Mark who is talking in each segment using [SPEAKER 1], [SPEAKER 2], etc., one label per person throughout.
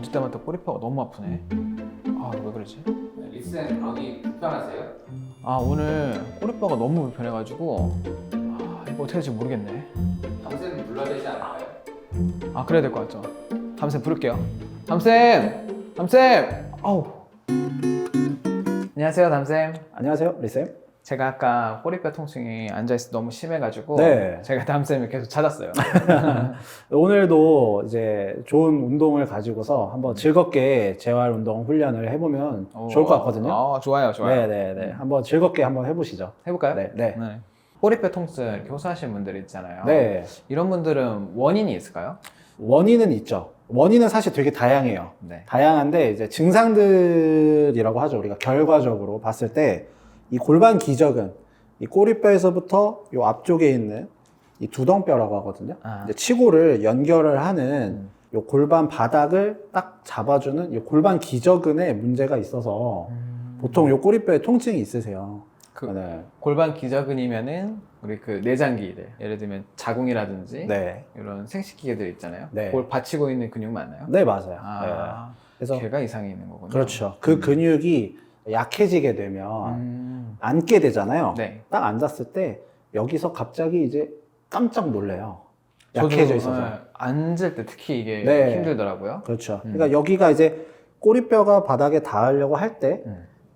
[SPEAKER 1] 앉을 때마다 꼬리뼈가 너무 아프네. 아, 왜 그러지?
[SPEAKER 2] 리슨 여기 불편하세요?
[SPEAKER 1] 아, 오늘 꼬리뼈가 너무 불편해가지고 이거 어떻게 할지 모르겠네.
[SPEAKER 2] 담쌤 불러야 되지 않을까요?
[SPEAKER 1] 아, 그래야 될 것 같죠. 담쌤 부를게요. 담쌤! 담쌤! 아우. 안녕하세요, 담쌤.
[SPEAKER 3] 안녕하세요, 리쌤.
[SPEAKER 1] 제가 아까 꼬리뼈 통증이 앉아있을 때 너무 심해가지고
[SPEAKER 3] 네.
[SPEAKER 1] 제가 담쌤을 계속 찾았어요.
[SPEAKER 3] 오늘도 이제 좋은 운동을 가지고서 한번 즐겁게 재활 운동 훈련을 해보면 좋을 것 같거든요.
[SPEAKER 1] 아, 좋아요, 좋아요.
[SPEAKER 3] 네네네. 한번 즐겁게 한번 해보시죠.
[SPEAKER 1] 해볼까요?
[SPEAKER 3] 네. 네.
[SPEAKER 1] 네. 꼬리뼈 통증 이렇게 호소하시는 분들 있잖아요.
[SPEAKER 3] 네.
[SPEAKER 1] 이런 분들은 원인이 있을까요?
[SPEAKER 3] 원인은 있죠. 원인은 사실 되게 다양해요.
[SPEAKER 1] 네.
[SPEAKER 3] 다양한데 이제 증상들이라고 하죠. 우리가 결과적으로 봤을 때 이 골반 기저근, 이 꼬리뼈에서부터 이 앞쪽에 있는 이 두덩뼈라고 하거든요. 이제 치고를 연결을 하는 이 골반 바닥을 딱 잡아주는 이 골반 기저근에 문제가 있어서 보통 이 꼬리뼈에 통증이 있으세요. 네.
[SPEAKER 1] 골반 기저근이면은 우리 그 내장기들, 예를 들면 자궁이라든지
[SPEAKER 3] 네.
[SPEAKER 1] 이런 생식기계들 있잖아요.
[SPEAKER 3] 네.
[SPEAKER 1] 그걸 받치고 있는 근육 맞나요?
[SPEAKER 3] 네, 맞아요.
[SPEAKER 1] 아,
[SPEAKER 3] 네. 그래서
[SPEAKER 1] 걔가 이상이 있는 거군요.
[SPEAKER 3] 그렇죠. 그 근육이 약해지게 되면 앉게 되잖아요.
[SPEAKER 1] 네.
[SPEAKER 3] 딱 앉았을 때 여기서 갑자기 이제 깜짝 놀래요.
[SPEAKER 1] 저도,
[SPEAKER 3] 약해져 있어서.
[SPEAKER 1] 앉을 때 특히 이게
[SPEAKER 3] 네.
[SPEAKER 1] 힘들더라고요.
[SPEAKER 3] 그렇죠. 그러니까 여기가 이제 꼬리뼈가 바닥에 닿으려고 할 때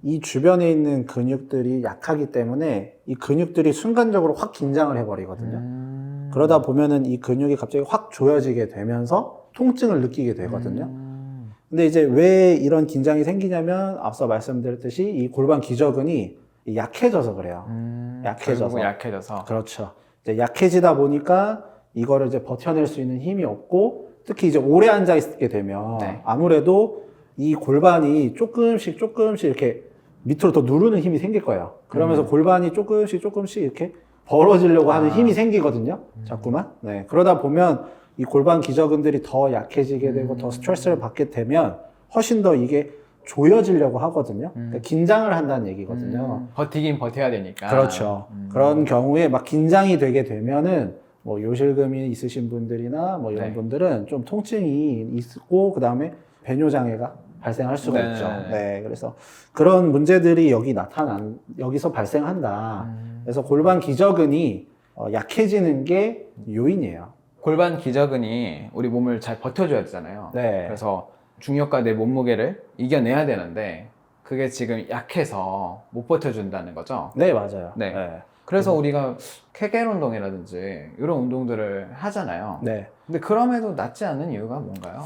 [SPEAKER 3] 이 주변에 있는 근육들이 약하기 때문에 이 근육들이 순간적으로 확 긴장을 해버리거든요. 그러다 보면은 이 근육이 갑자기 확 조여지게 되면서 통증을 느끼게 되거든요. 근데 이제 왜 이런 긴장이 생기냐면 앞서 말씀드렸듯이 이 골반 기저근이 약해져서 그래요. 약해져서.
[SPEAKER 1] 결국은 약해져서.
[SPEAKER 3] 그렇죠. 이제 약해지다 보니까 이거를 이제 버텨낼 수 있는 힘이 없고 특히 이제 오래 앉아 있게 되면
[SPEAKER 1] 네.
[SPEAKER 3] 아무래도 이 골반이 조금씩 이렇게 밑으로 더 누르는 힘이 생길 거예요. 그러면서 골반이 조금씩 이렇게 벌어지려고 하는 힘이 생기거든요. 자꾸만. 네. 그러다 보면 이 골반 기저근들이 더 약해지게 되고 더 스트레스를 받게 되면 훨씬 더 이게 조여지려고 하거든요. 그러니까 긴장을 한다는 얘기거든요.
[SPEAKER 1] 버티긴 버텨야 되니까.
[SPEAKER 3] 그렇죠. 그런 경우에 막 긴장이 되게 되면은 뭐 요실금이 있으신 분들이나 뭐 이런
[SPEAKER 1] 네.
[SPEAKER 3] 분들은 좀 통증이 있고 그 다음에 배뇨 장애가 발생할 수가
[SPEAKER 1] 네.
[SPEAKER 3] 있죠. 네, 그래서 그런 문제들이 여기서 발생한다. 그래서 골반 기저근이 약해지는 게 요인이에요.
[SPEAKER 1] 골반 기저근이 우리 몸을 잘 버텨줘야 되잖아요.
[SPEAKER 3] 네.
[SPEAKER 1] 그래서 중력과 내 몸무게를 이겨내야 되는데 그게 지금 약해서 못 버텨준다는 거죠.
[SPEAKER 3] 네, 맞아요.
[SPEAKER 1] 네. 그래서 우리가 케겔 운동이라든지 이런 운동들을 하잖아요.
[SPEAKER 3] 네.
[SPEAKER 1] 근데 그럼에도 낫지 않는 이유가 뭔가요?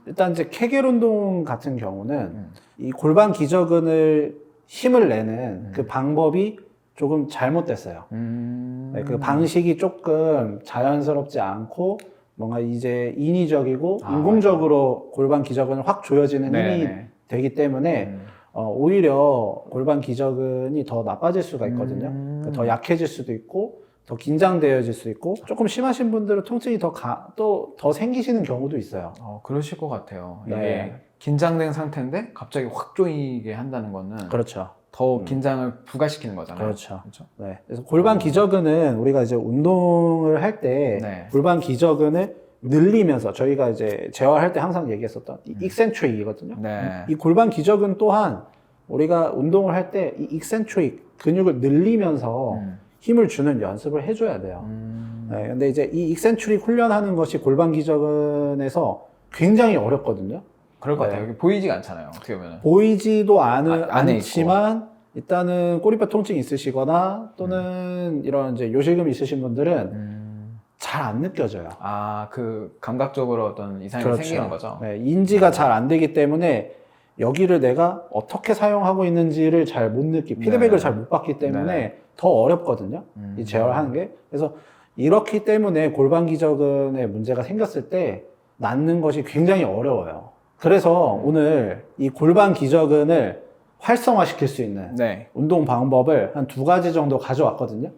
[SPEAKER 3] 일단 이제 케겔 운동 같은 경우는 이 골반 기저근을 힘을 내는 그 방법이 조금 잘못됐어요. 네, 그 방식이 조금 자연스럽지 않고 뭔가 이제 인위적이고 인공적으로 골반 기저근을 확 조여지는 힘이 되기 때문에 오히려 골반 기저근이 더 나빠질 수가 있거든요. 더 약해질 수도 있고 더 긴장되어질 수 있고 조금 심하신 분들은 통증이 더 생기시는 경우도 있어요.
[SPEAKER 1] 그러실 것 같아요. 이게
[SPEAKER 3] 네.
[SPEAKER 1] 긴장된 상태인데 갑자기 확 조이게 한다는 거는
[SPEAKER 3] 그렇죠.
[SPEAKER 1] 더 긴장을 부과시키는 거잖아요.
[SPEAKER 3] 그렇죠.
[SPEAKER 1] 그렇죠?
[SPEAKER 3] 네. 그래서 골반 기저근은 우리가 이제 운동을 할 때
[SPEAKER 1] 네.
[SPEAKER 3] 골반 기저근을 늘리면서 저희가 이제 재활할 때 항상 얘기했었던 이 익센트릭이거든요.
[SPEAKER 1] 네.
[SPEAKER 3] 이 골반 기저근 또한 우리가 운동을 할 때 이 익센트릭 근육을 늘리면서 힘을 주는 연습을 해줘야 돼요. 네, 근데 이제 이 익센트릭 훈련하는 것이 골반 기저근에서 굉장히 어렵거든요.
[SPEAKER 1] 그럴 것
[SPEAKER 3] 네.
[SPEAKER 1] 같아요. 여기 보이지가 않잖아요. 어떻게 보면.
[SPEAKER 3] 보이지도
[SPEAKER 1] 안에
[SPEAKER 3] 않지만 일단은 꼬리뼈 통증이 있으시거나 또는 이런 이제 요실금 있으신 분들은 잘 안 느껴져요.
[SPEAKER 1] 그 감각적으로 어떤 이상이
[SPEAKER 3] 그렇죠.
[SPEAKER 1] 생기는 거죠.
[SPEAKER 3] 네, 인지가 잘 안 되기 때문에 여기를 내가 어떻게 사용하고 있는지를 잘 못 피드백을 잘 못 받기 때문에 더 어렵거든요. 이 재활하는 게. 그래서 이렇기 때문에 골반 기저근에 문제가 생겼을 때 낫는 것이 굉장히 어려워요. 그래서 오늘 이 골반 기저근을 활성화시킬 수 있는 운동 방법을 한 2가지 정도 가져왔거든요.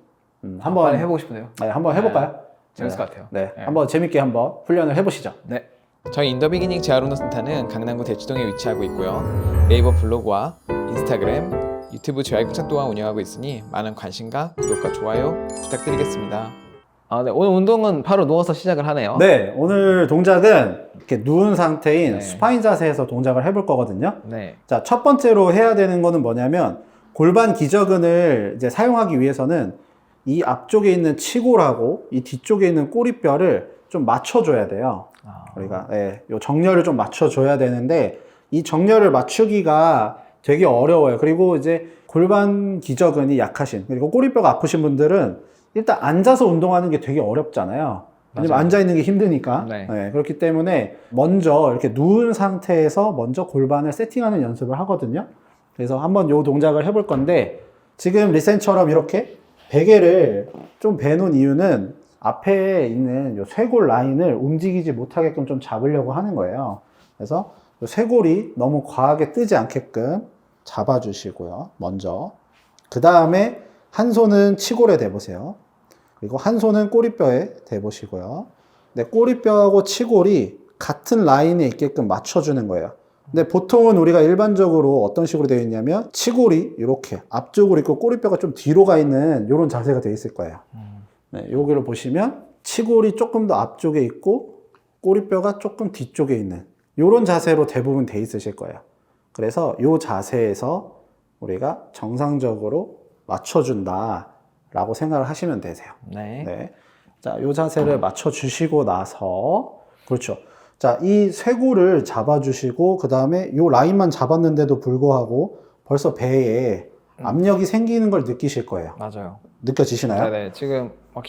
[SPEAKER 1] 한번 해보고 싶은데요.
[SPEAKER 3] 네, 한번 해볼까요?
[SPEAKER 1] 재밌을 것 같아요.
[SPEAKER 3] 네, 한번 재밌게 한번 훈련을 해보시죠.
[SPEAKER 1] 네. 저희 인더비기닝 재활운동센터는 강남구 대치동에 위치하고 있고요. 네이버 블로그와 인스타그램, 유튜브 재활극장 또한 운영하고 있으니 많은 관심과 구독과 좋아요 부탁드리겠습니다. 네. 오늘 운동은 바로 누워서 시작을 하네요.
[SPEAKER 3] 네, 오늘 동작은 이렇게 누운 상태인
[SPEAKER 1] 네.
[SPEAKER 3] 수파인 자세에서 동작을 해볼 거거든요.
[SPEAKER 1] 네.
[SPEAKER 3] 자, 첫 번째로 해야 되는 거는 뭐냐면 골반 기저근을 이제 사용하기 위해서는 이 앞쪽에 있는 치골하고 이 뒤쪽에 있는 꼬리뼈를 좀 맞춰줘야 돼요. 우리가 요 정렬을 좀 맞춰줘야 되는데 이 정렬을 맞추기가 되게 어려워요. 그리고 이제 골반 기저근이 약하신 그리고 꼬리뼈가 아프신 분들은 일단 앉아서 운동하는 게 되게 어렵잖아요. 왜냐면
[SPEAKER 1] 맞아요.
[SPEAKER 3] 앉아 있는 게 힘드니까.
[SPEAKER 1] 네.
[SPEAKER 3] 그렇기 때문에 먼저 이렇게 누운 상태에서 먼저 골반을 세팅하는 연습을 하거든요. 그래서 한번 요 동작을 해볼 건데 지금 리센처럼 이렇게 베개를 좀 베놓은 이유는 앞에 있는 요 쇄골 라인을 움직이지 못하게끔 좀 잡으려고 하는 거예요. 그래서 요 쇄골이 너무 과하게 뜨지 않게끔 잡아주시고요. 먼저. 그 다음에 한 손은 치골에 대보세요. 그리고 한 손은 꼬리뼈에 대보시고요. 근데 꼬리뼈하고 치골이 같은 라인에 있게끔 맞춰주는 거예요. 근데 보통은 우리가 일반적으로 어떤 식으로 되어 있냐면 치골이 이렇게 앞쪽으로 있고 꼬리뼈가 좀 뒤로 가 있는 이런 자세가 되어 있을 거예요. 네, 여기를 보시면 치골이 조금 더 앞쪽에 있고 꼬리뼈가 조금 뒤쪽에 있는 이런 자세로 대부분 돼 있으실 거예요. 그래서 이 자세에서 우리가 정상적으로 맞춰준다 라고 생각을 하시면 되세요.
[SPEAKER 1] 네.
[SPEAKER 3] 네. 자, 이 자세를 맞춰주시고 나서 그렇죠. 자, 이 쇄골을 잡아주시고 그 다음에 이 라인만 잡았는데도 불구하고 벌써 배에 압력이 생기는 걸 느끼실 거예요.
[SPEAKER 1] 맞아요.
[SPEAKER 3] 느껴지시나요?
[SPEAKER 1] 네네. 지금 막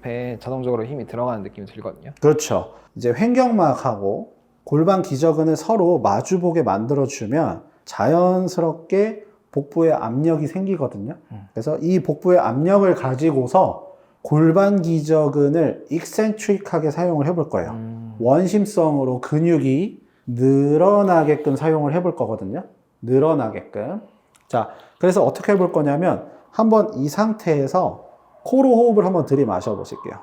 [SPEAKER 1] 배에 자동적으로 힘이 들어가는 느낌이 들거든요.
[SPEAKER 3] 그렇죠. 이제 횡격막하고 골반 기저근을 서로 마주보게 만들어주면 자연스럽게 복부에 압력이 생기거든요. 그래서 이 복부의 압력을 가지고서 골반 기저근을 익센트릭하게 사용을 해볼 거예요. 원심성으로 근육이 늘어나게끔 사용을 해볼 거거든요. 늘어나게끔. 자, 그래서 어떻게 해볼 거냐면 한번 이 상태에서 코로 호흡을 한번 들이마셔 보실게요.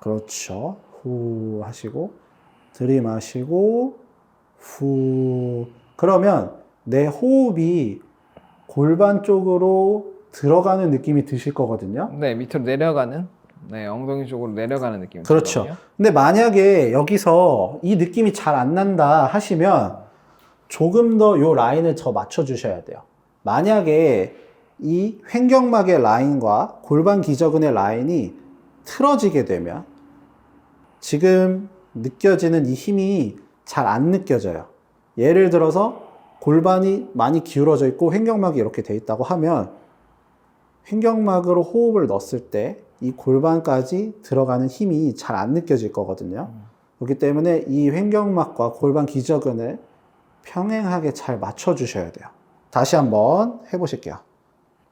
[SPEAKER 3] 그렇죠. 후 하시고 들이마시고 후. 그러면 내 호흡이 골반 쪽으로 들어가는 느낌이 드실 거거든요.
[SPEAKER 1] 네, 밑으로 내려가는, 네, 엉덩이 쪽으로 내려가는 느낌이
[SPEAKER 3] 그렇죠.
[SPEAKER 1] 들거든요.
[SPEAKER 3] 근데 만약에 여기서 이 느낌이 잘 안 난다 하시면 조금 더 요 라인을 더 맞춰 주셔야 돼요. 만약에 이 횡격막의 라인과 골반 기저근의 라인이 틀어지게 되면 지금 느껴지는 이 힘이 잘 안 느껴져요. 예를 들어서 골반이 많이 기울어져 있고 횡격막이 이렇게 돼 있다고 하면 횡격막으로 호흡을 넣었을 때 이 골반까지 들어가는 힘이 잘 안 느껴질 거거든요. 그렇기 때문에 이 횡격막과 골반 기저근을 평행하게 잘 맞춰 주셔야 돼요. 다시 한번 해보실게요.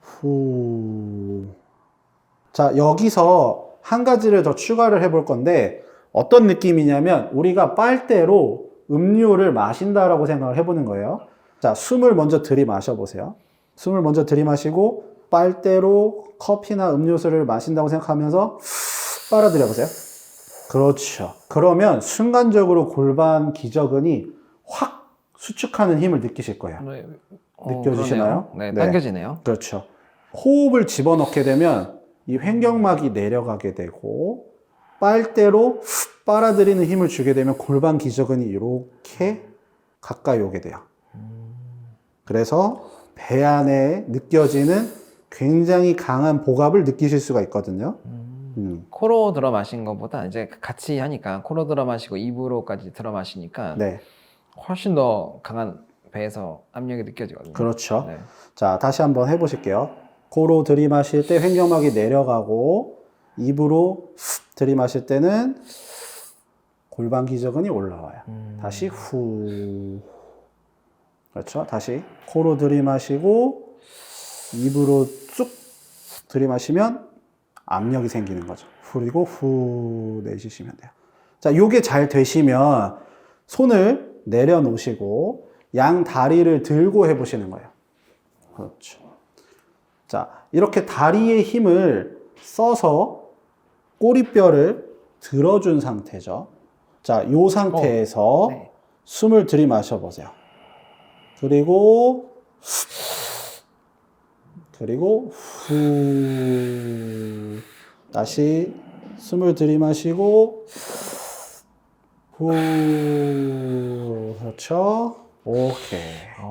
[SPEAKER 3] 후. 자, 여기서 한 가지를 더 추가를 해볼 건데 어떤 느낌이냐면 우리가 빨대로 음료를 마신다라고 생각을 해보는 거예요. 자, 숨을 먼저 들이마셔 보세요. 숨을 먼저 들이마시고 빨대로 커피나 음료수를 마신다고 생각하면서 빨아들여 보세요. 그렇죠. 그러면 순간적으로 골반 기저근이 확 수축하는 힘을 느끼실 거예요.
[SPEAKER 1] 네.
[SPEAKER 3] 느껴지시나요?
[SPEAKER 1] 그러네요. 네,
[SPEAKER 3] 네.
[SPEAKER 1] 당겨지네요.
[SPEAKER 3] 그렇죠. 호흡을 집어넣게 되면 이 횡격막이 내려가게 되고 빨대로 빨아들이는 힘을 주게 되면 골반 기저근이 이렇게 가까이 오게 돼요. 그래서 배 안에 느껴지는 굉장히 강한 복압을 느끼실 수가 있거든요.
[SPEAKER 1] 코로 들어 마신 것보다 이제 같이 하니까 코로 들어 마시고 입으로까지 들어 마시니까
[SPEAKER 3] 네,
[SPEAKER 1] 훨씬 더 강한 배에서 압력이 느껴지거든요.
[SPEAKER 3] 그렇죠.
[SPEAKER 1] 네.
[SPEAKER 3] 자, 다시 한번 해보실게요. 코로 들이마실 때 횡격막이 내려가고 입으로 들이마실 때는 골반 기저근이 올라와요. 다시 후. 그렇죠. 다시 코로 들이마시고 입으로 쭉 들이마시면 압력이 생기는 거죠. 그리고 후 내쉬시면 돼요. 자, 요게 잘 되시면 손을 내려놓으시고 양 다리를 들고 해보시는 거예요. 그렇죠. 자, 이렇게 다리의 힘을 써서 꼬리뼈를 들어준 상태죠. 자, 요 상태에서
[SPEAKER 1] 네.
[SPEAKER 3] 숨을 들이마셔 보세요. 그리고 후. 다시 숨을 들이마시고 후. 그렇죠. 오케이.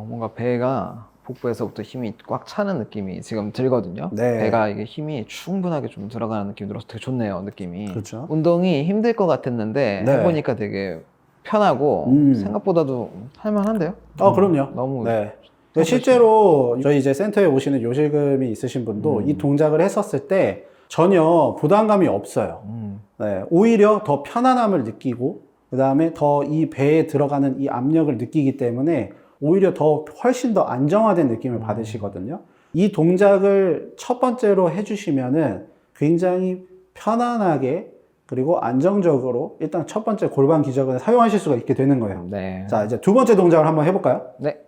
[SPEAKER 4] 뭔가 배가 복부에서부터 힘이 꽉 차는 느낌이 지금 들거든요.
[SPEAKER 3] 네.
[SPEAKER 4] 배가 이게 힘이 충분하게 좀 들어가는 느낌이 들어서 되게 좋네요, 느낌이.
[SPEAKER 3] 그렇죠.
[SPEAKER 4] 운동이 힘들 것 같았는데
[SPEAKER 3] 네.
[SPEAKER 4] 해보니까 되게 편하고 생각보다도 할만한데요?
[SPEAKER 3] 그럼요.
[SPEAKER 4] 너무
[SPEAKER 3] 네. 실제로 저희 이제 센터에 오시는 요실금이 있으신 분도 이 동작을 했었을 때 전혀 부담감이 없어요. 네. 오히려 더 편안함을 느끼고 그 다음에 더 이 배에 들어가는 이 압력을 느끼기 때문에 오히려 더 훨씬 더 안정화된 느낌을 받으시거든요. 이 동작을 첫 번째로 해주시면은 굉장히 편안하게 그리고 안정적으로 일단 첫 번째 골반 기저근을 사용하실 수가 있게 되는 거예요.
[SPEAKER 4] 네.
[SPEAKER 3] 자, 이제 두 번째 동작을 한번 해볼까요?
[SPEAKER 4] 네.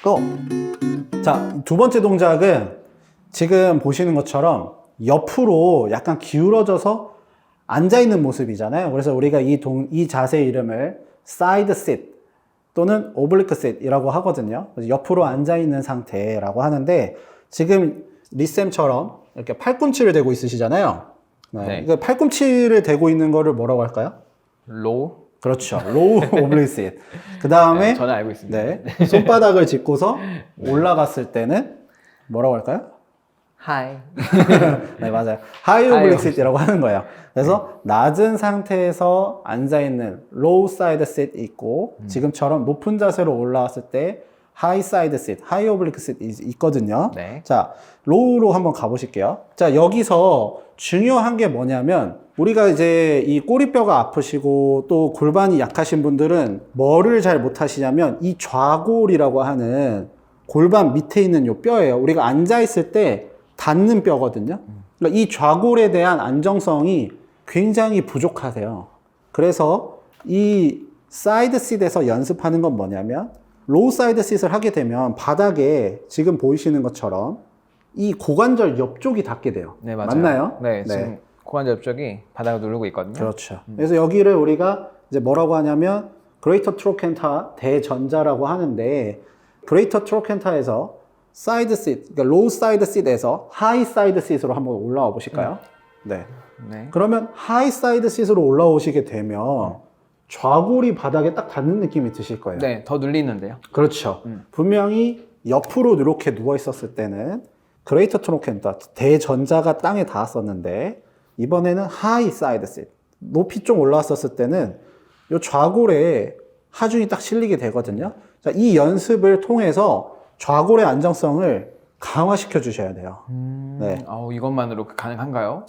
[SPEAKER 3] 고! 자, 두 번째 동작은 지금 보시는 것처럼 옆으로 약간 기울어져서 앉아있는 모습이잖아요. 그래서 우리가 이 자세 이름을 side sit 또는 oblique sit이라고 하거든요. 그래서 옆으로 앉아있는 상태라고 하는데 지금 리쌤처럼 이렇게 팔꿈치를 대고 있으시잖아요. 네.
[SPEAKER 4] 네.
[SPEAKER 3] 그러니까 팔꿈치를 대고 있는 거를 뭐라고 할까요?
[SPEAKER 4] 로우?
[SPEAKER 3] 그렇죠. low oblique sit. 그 다음에
[SPEAKER 4] 저는 알고 있습니다.
[SPEAKER 3] 네. 손바닥을 짚고서 올라갔을 때는 뭐라고 할까요?
[SPEAKER 4] 하이.
[SPEAKER 3] 네, 맞아요. high oblique sit이라고 하는 거예요. 그래서 낮은 상태에서 앉아있는 low side sit 있고 지금처럼 높은 자세로 올라왔을 때 high side sit, high oblique sit 있거든요.
[SPEAKER 4] 네.
[SPEAKER 3] 자, low로 한번 가보실게요. 자, 여기서 중요한 게 뭐냐면 우리가 이제 이 꼬리뼈가 아프시고 또 골반이 약하신 분들은 뭐를 잘 못하시냐면 이 좌골이라고 하는 골반 밑에 있는 요 뼈예요. 우리가 앉아있을 때 닿는 뼈거든요. 그러니까 이 좌골에 대한 안정성이 굉장히 부족하세요. 그래서 이 사이드 싯에서 연습하는 건 뭐냐면 로우 사이드 싯을 하게 되면 바닥에 지금 보이시는 것처럼 이 고관절 옆쪽이 닿게 돼요.
[SPEAKER 4] 네, 맞아요.
[SPEAKER 3] 맞나요?
[SPEAKER 4] 네, 지금 고관절 옆쪽이 바닥을 누르고 있거든요.
[SPEAKER 3] 그렇죠. 그래서 여기를 우리가 이제 뭐라고 하냐면 그레이터 트로켄타 대전자라고 하는데 그레이터 트로켄타에서 사이드 싯, 그러니까 로우 사이드 싯에서 하이 사이드 싯으로 한번 올라와 보실까요? 네.
[SPEAKER 4] 네.
[SPEAKER 3] 그러면 하이 사이드 싯으로 올라오시게 되면 좌골이 바닥에 딱 닿는 느낌이 드실 거예요.
[SPEAKER 4] 네, 더 눌리는데요.
[SPEAKER 3] 그렇죠. 분명히 옆으로 이렇게 누워 있었을 때는 그레이터 트로켄타 대전자가 땅에 닿았었는데 이번에는 하이 사이드 싯 높이 좀 올라왔었을 때는 이 좌골에 하중이 딱 실리게 되거든요. 자, 이 연습을 통해서 좌골의 안정성을 강화시켜 주셔야 돼요. 네.
[SPEAKER 4] 이것만으로 가능한가요?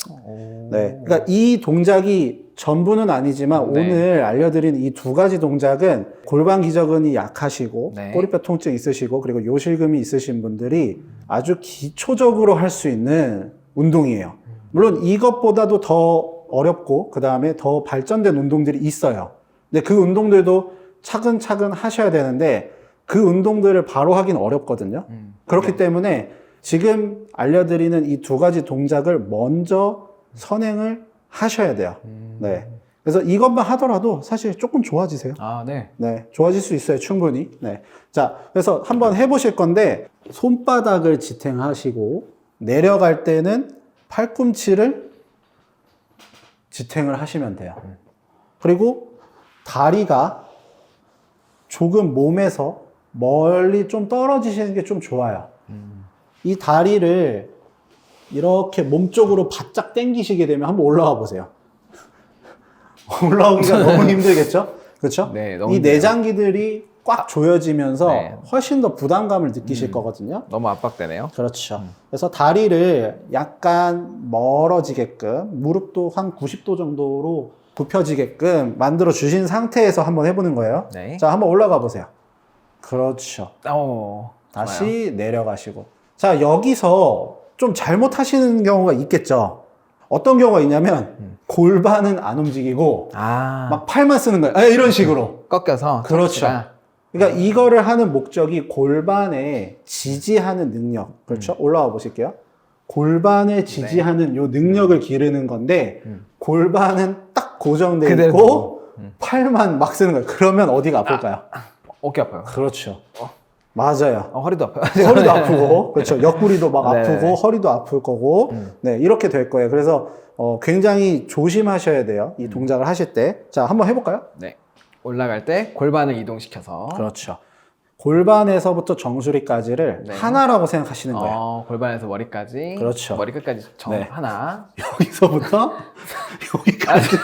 [SPEAKER 3] 네. 그러니까 이 동작이 전부는 아니지만
[SPEAKER 4] 네.
[SPEAKER 3] 오늘 알려드린 이 두 가지 동작은 골반 기저근이 약하시고
[SPEAKER 4] 네.
[SPEAKER 3] 꼬리뼈 통증 있으시고 그리고 요실금이 있으신 분들이 아주 기초적으로 할 수 있는 운동이에요. 물론 이것보다도 더 어렵고 그 다음에 더 발전된 운동들이 있어요. 근데 그 운동들도 차근차근 하셔야 되는데 그 운동들을 바로 하긴 어렵거든요. 그렇기 때문에 지금 알려드리는 이 두 가지 동작을 먼저 선행을 하셔야 돼요. 네. 그래서 이것만 하더라도 사실 조금 좋아지세요.
[SPEAKER 4] 아, 네.
[SPEAKER 3] 네. 좋아질 수 있어요. 충분히. 네. 자, 그래서 한번 해보실 건데 손바닥을 지탱하시고 내려갈 때는 팔꿈치를 지탱을 하시면 돼요. 그리고 다리가 조금 몸에서 멀리 좀 떨어지시는 게 좀 좋아요. 이 다리를 이렇게 몸쪽으로 바짝 당기시게 되면 한번 올라와 보세요. 올라오기가 너무 힘들겠죠? 그렇죠?
[SPEAKER 4] 네, 너무
[SPEAKER 3] 이
[SPEAKER 4] 힘들어요.
[SPEAKER 3] 내장기들이 꽉 조여지면서
[SPEAKER 4] 네.
[SPEAKER 3] 훨씬 더 부담감을 느끼실 거거든요.
[SPEAKER 4] 너무 압박되네요.
[SPEAKER 3] 그렇죠. 그래서 다리를 약간 멀어지게끔 무릎도 한 90도 정도로 굽혀지게끔 만들어 주신 상태에서 한번 해보는 거예요.
[SPEAKER 4] 네.
[SPEAKER 3] 자, 한번 올라가 보세요. 그렇죠. 다시
[SPEAKER 4] 좋아요.
[SPEAKER 3] 내려가시고. 자, 여기서 좀 잘못하시는 경우가 있겠죠. 어떤 경우가 있냐면 골반은 안 움직이고 막 팔만 쓰는 거예요. 이런 식으로.
[SPEAKER 4] 꺾여서.
[SPEAKER 3] 그렇죠.
[SPEAKER 4] 척추가.
[SPEAKER 3] 그러니까 이거를 하는 목적이 골반에 지지하는 능력. 그렇죠? 올라와 보실게요. 골반에 지지하는 요 능력을 기르는 건데 골반은 딱 고정돼
[SPEAKER 4] 그대로
[SPEAKER 3] 있고 팔만 막 쓰는 거예요. 그러면 어디가 아플까요?
[SPEAKER 4] 어깨 아파요.
[SPEAKER 3] 그렇죠. 맞아요.
[SPEAKER 4] 허리도 아파요.
[SPEAKER 3] 허리도 아프고, 그렇죠. 옆구리도 막
[SPEAKER 4] 네네네.
[SPEAKER 3] 아프고, 허리도 아플 거고, 네, 이렇게 될 거예요. 그래서 굉장히 조심하셔야 돼요. 이 동작을 하실 때. 자, 한번 해볼까요?
[SPEAKER 1] 네. 올라갈 때 골반을 이동시켜서
[SPEAKER 3] 그렇죠. 골반에서부터 정수리까지를
[SPEAKER 1] 네.
[SPEAKER 3] 하나라고 생각하시는 거예요.
[SPEAKER 1] 골반에서 머리까지.
[SPEAKER 3] 그렇죠.
[SPEAKER 1] 머리 끝까지
[SPEAKER 3] 네.
[SPEAKER 1] 하나.
[SPEAKER 3] 여기서부터 여기까지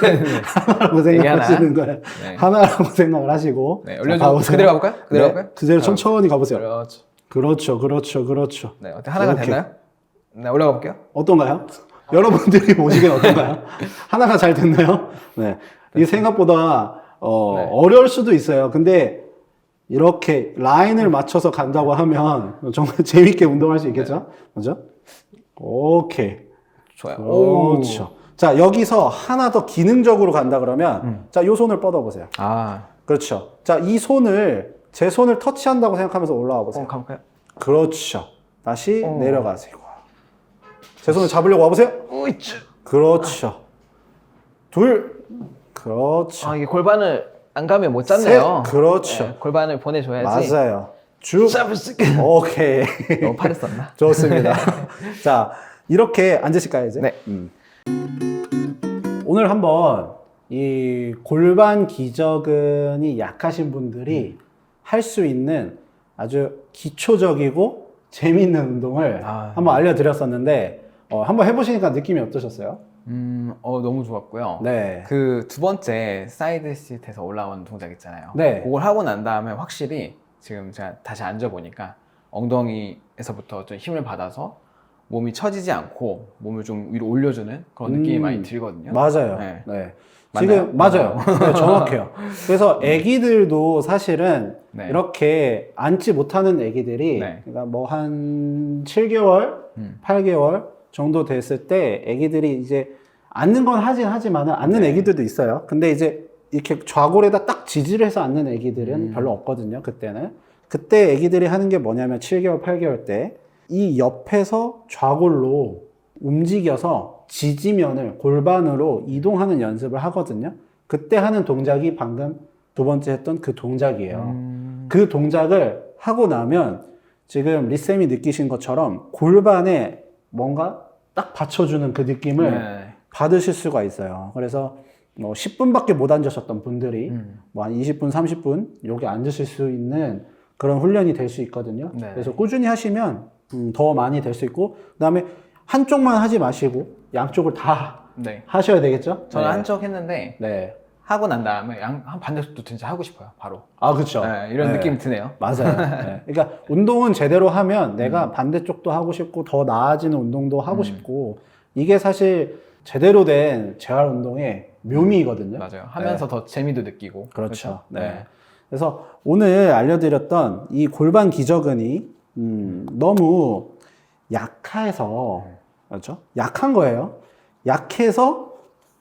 [SPEAKER 3] 하나라고 생각하시는 거예요.
[SPEAKER 1] 네.
[SPEAKER 3] 하나라고 생각을 하시고.
[SPEAKER 1] 네.
[SPEAKER 3] 자,
[SPEAKER 1] 올려주고
[SPEAKER 3] 가보세요.
[SPEAKER 1] 그대로 가볼까요? 그대로
[SPEAKER 3] 네,
[SPEAKER 1] 가볼까요?
[SPEAKER 3] 그대로 천천히 가보세요.
[SPEAKER 1] 그렇죠.
[SPEAKER 3] 그렇죠, 그렇죠, 그렇죠.
[SPEAKER 1] 네. 어때? 하나가
[SPEAKER 3] 이렇게.
[SPEAKER 1] 됐나요? 네. 올라가 볼게요.
[SPEAKER 3] 어떤가요? 여러분들이 보시기엔 어떤가요? 하나가 잘 됐나요? 네. 이게 생각보다
[SPEAKER 1] 네.
[SPEAKER 3] 어려울 수도 있어요. 근데 이렇게 라인을 맞춰서 간다고 하면 정말 재밌게 운동할 수 있겠죠? 그죠? 오케이.
[SPEAKER 1] 좋아요.
[SPEAKER 3] 그렇죠. 자, 여기서 하나 더 기능적으로 간다 그러면 자, 요 손을 뻗어보세요.
[SPEAKER 1] 아.
[SPEAKER 3] 그렇죠. 자, 이 손을 제 손을 터치한다고 생각하면서 올라와 보세요.
[SPEAKER 1] 가볼까요?
[SPEAKER 3] 그렇죠. 다시 내려가세요. 제 손을 잡으려고 와보세요.
[SPEAKER 1] 우이츠.
[SPEAKER 3] 그렇죠. 둘. 그렇죠.
[SPEAKER 4] 아, 이게 골반을 안 가면 못 잡네요.
[SPEAKER 3] 셋. 그렇죠.
[SPEAKER 4] 네, 골반을 보내줘야지.
[SPEAKER 3] 맞아요. 쭉.
[SPEAKER 4] 잡을 수
[SPEAKER 3] 오케이.
[SPEAKER 4] 너무 팔을 썼나?
[SPEAKER 3] 좋습니다. 자, 이렇게 앉으실까요, 이제?
[SPEAKER 1] 네.
[SPEAKER 3] 오늘 한번 이 골반 기저근이 약하신 분들이 할 수 있는 아주 기초적이고 재미있는 운동을 한번 알려드렸었는데, 한번 해보시니까 느낌이 어떠셨어요?
[SPEAKER 1] 너무 좋았고요.
[SPEAKER 3] 네.
[SPEAKER 1] 그 두 번째 사이드 시트에서 올라오는 동작 있잖아요.
[SPEAKER 3] 네.
[SPEAKER 1] 그걸 하고 난 다음에 확실히 지금 제가 다시 앉아보니까 엉덩이에서부터 좀 힘을 받아서 몸이 처지지 않고 몸을 좀 위로 올려주는 그런 느낌이 많이 들거든요.
[SPEAKER 3] 맞아요.
[SPEAKER 1] 네.
[SPEAKER 3] 네.
[SPEAKER 1] 맞나요?
[SPEAKER 3] 지금 맞아요. 네, 정확해요. 그래서 아기들도 사실은
[SPEAKER 1] 네.
[SPEAKER 3] 이렇게 앉지 못하는 아기들이
[SPEAKER 1] 네.
[SPEAKER 3] 그러니까 뭐 한 7개월, 8개월 정도 됐을 때 아기들이 이제 앉는 건 하긴 하지만은 앉는
[SPEAKER 1] 네.
[SPEAKER 3] 아기들도 있어요. 근데 이제 이렇게 좌골에다 딱 지지를 해서 앉는 아기들은 별로 없거든요. 그때는. 그때 아기들이 하는 게 뭐냐면 7개월, 8개월 때 이 옆에서 좌골로 움직여서 지지면을 골반으로 이동하는 연습을 하거든요. 그때 하는 동작이 방금 두 번째 했던 그 동작이에요. 그 동작을 하고 나면 지금 리쌤이 느끼신 것처럼 골반에 뭔가 딱 받쳐주는 그 느낌을
[SPEAKER 1] 네.
[SPEAKER 3] 받으실 수가 있어요. 그래서 10분밖에 못 앉으셨던 분들이 뭐 한 20분, 30분 여기 앉으실 수 있는 그런 훈련이 될 수 있거든요.
[SPEAKER 1] 네.
[SPEAKER 3] 그래서 꾸준히 하시면 더 많이 될 수 있고, 그 다음에 한쪽만 하지 마시고 양쪽을 다
[SPEAKER 1] 네.
[SPEAKER 3] 하셔야 되겠죠?
[SPEAKER 1] 저는
[SPEAKER 3] 네.
[SPEAKER 1] 한쪽 했는데
[SPEAKER 3] 네.
[SPEAKER 1] 하고 난 다음에 한 반대쪽도 진짜 하고 싶어요. 바로.
[SPEAKER 3] 아, 그쵸.
[SPEAKER 1] 네, 이런
[SPEAKER 3] 네.
[SPEAKER 1] 느낌이 드네요.
[SPEAKER 3] 맞아요. 네. 그러니까 운동은 제대로 하면 내가 반대쪽도 하고 싶고 더 나아지는 운동도 하고 싶고, 이게 사실 제대로 된 재활 운동의 묘미거든요.
[SPEAKER 1] 맞아요. 하면서 더 재미도 느끼고.
[SPEAKER 3] 그렇죠.
[SPEAKER 1] 네.
[SPEAKER 3] 네. 그래서 오늘 알려드렸던 이 골반 기저근이 너무 약해서, 그렇죠? 약한 거예요. 약해서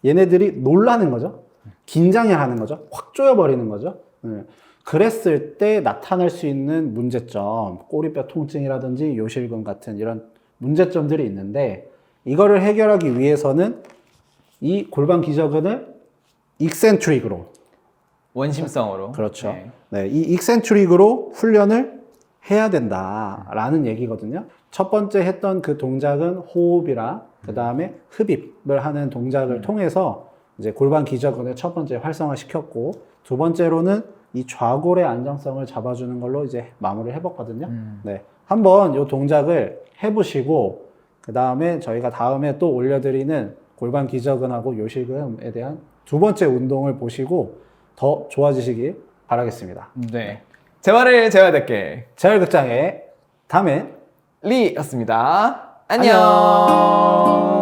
[SPEAKER 3] 얘네들이 놀라는 거죠. 긴장을 하는 거죠. 확 조여버리는 거죠. 네. 그랬을 때 나타날 수 있는 문제점, 꼬리뼈 통증이라든지 요실금 같은 이런 문제점들이 있는데, 이거를 해결하기 위해서는 이 골반 기저근을 익센트릭으로,
[SPEAKER 1] 원심성으로.
[SPEAKER 3] 그렇죠.
[SPEAKER 1] 네.
[SPEAKER 3] 네, 이 익센트릭으로 훈련을 해야 된다라는 얘기거든요. 첫 번째 했던 그 동작은 호흡이랑 그 다음에 흡입을 하는 동작을 통해서 이제 골반 기저근을 첫 번째 활성화 시켰고, 두 번째로는 이 좌골의 안정성을 잡아주는 걸로 이제 마무리를 해봤거든요. 네, 한번 이 동작을 해보시고, 그 다음에 저희가 다음에 또 올려드리는 골반 기저근하고 요실금에 대한 두 번째 운동을 보시고 더 좋아지시길 바라겠습니다.
[SPEAKER 1] 네. 재활을 재활답게
[SPEAKER 3] 재활극장의 다음엔
[SPEAKER 1] 리였습니다. 안녕.